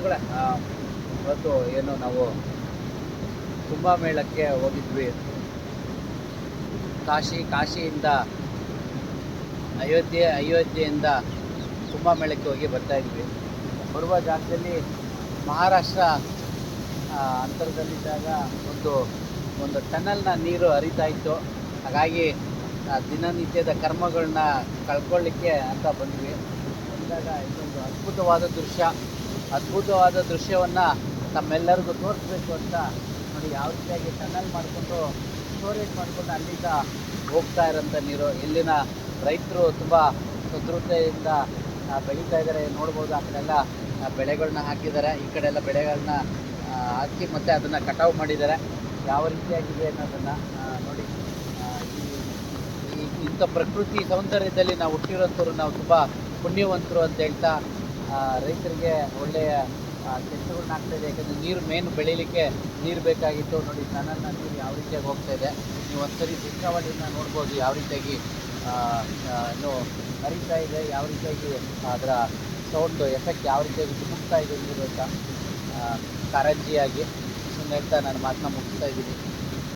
ಬಂಧುಗಳೇ, ಇವತ್ತು ಏನು ನಾವು ಕುಂಭಮೇಳಕ್ಕೆ ಹೋಗಿದ್ವಿ. ಕಾಶಿಯಿಂದ ಅಯೋಧ್ಯೆಯಿಂದ ಕುಂಭಮೇಳಕ್ಕೆ ಹೋಗಿ ಬರ್ತಾ ಇದ್ವಿ. ಬರುವ ಜಾಗದಲ್ಲಿ ಮಹಾರಾಷ್ಟ್ರ ಅಂತರದಲ್ಲಿದ್ದಾಗ ಒಂದು ಟನಲ್ನ ನೀರು ಹರಿತಾ ಇತ್ತು. ಹಾಗಾಗಿ ದಿನನಿತ್ಯದ ಕರ್ಮಗಳನ್ನ ಕಳ್ಕೊಳ್ಳಿಕ್ಕೆ ಅಂತ ಬಂದ್ವಿ. ಬಂದಾಗ ಇದೊಂದು ಅದ್ಭುತವಾದ ದೃಶ್ಯವನ್ನು ತಮ್ಮೆಲ್ಲರಿಗೂ ತೋರಿಸ್ಬೇಕು ಅಂತ ನೋಡಿ. ಯಾವ ರೀತಿಯಾಗಿ ಟನಲ್ ಮಾಡಿಕೊಂಡು ಸ್ಟೋರೇಜ್ ಮಾಡಿಕೊಂಡು ಅಲ್ಲಿಂದ ಹೋಗ್ತಾ ಇರೋಂಥ ನೀರು. ಇಲ್ಲಿನ ರೈತರು ತುಂಬ ಸದೃಢತೆಯಿಂದ ಬೆಳೀತಾ ಇದ್ದಾರೆ. ನೋಡ್ಬೋದು, ಆ ಕಡೆ ಎಲ್ಲ ಬೆಳೆಗಳನ್ನ ಹಾಕಿದ್ದಾರೆ, ಈ ಕಡೆ ಎಲ್ಲ ಬೆಳೆಗಳನ್ನ ಹಾಕಿ ಮತ್ತು ಅದನ್ನು ಕಟಾವು ಮಾಡಿದ್ದಾರೆ. ಯಾವ ರೀತಿಯಾಗಿದೆ ಅನ್ನೋದನ್ನು ನೋಡಿ. ಇಂಥ ಪ್ರಕೃತಿ ಸೌಂದರ್ಯದಲ್ಲಿ ನಾವು ಹುಟ್ಟಿರೋಂಥವ್ರು ನಾವು ತುಂಬ ಪುಣ್ಯವಂತರು ಅಂತ ಹೇಳ್ತಾ, ರೈತರಿಗೆ ಒಳ್ಳೆಯ ಕೆಲಸಗಳನ್ನ ಆಗ್ತಾಯಿದೆ. ಯಾಕಂದರೆ ನೀರು ಮೇನ್ ಬೆಳೀಲಿಕ್ಕೆ ನೀರು ಬೇಕಾಗಿತ್ತು. ನೋಡಿ, ಟನಲ್ನ ನೀರು ಯಾವ ರೀತಿಯಾಗಿ ಹೋಗ್ತಾಯಿದೆ. ನೀವು ಒಂದ್ಸರಿ ದೃಶ್ಯಾವಳಿಯನ್ನು ನೋಡ್ಬೋದು, ಯಾವ ರೀತಿಯಾಗಿ ಏನು ಹರಿತಾ ಇದೆ, ಯಾವ ರೀತಿಯಾಗಿ ಅದರ ಸೌಂಡು ಎಫೆಕ್ಟ್ ಯಾವ ರೀತಿಯಾಗಿ ಧುಮುಕ್ತಾ ಇದೆ ನೀರು ಅಂತ ಕಾರಂಜಿಯಾಗಿ. ಸುಮ್ಮನೆ ಹೇಳ್ತಾ ನಾನು ಮಾತನ್ನ ಮುಗಿಸ್ತಾ ಇದ್ದೀನಿ.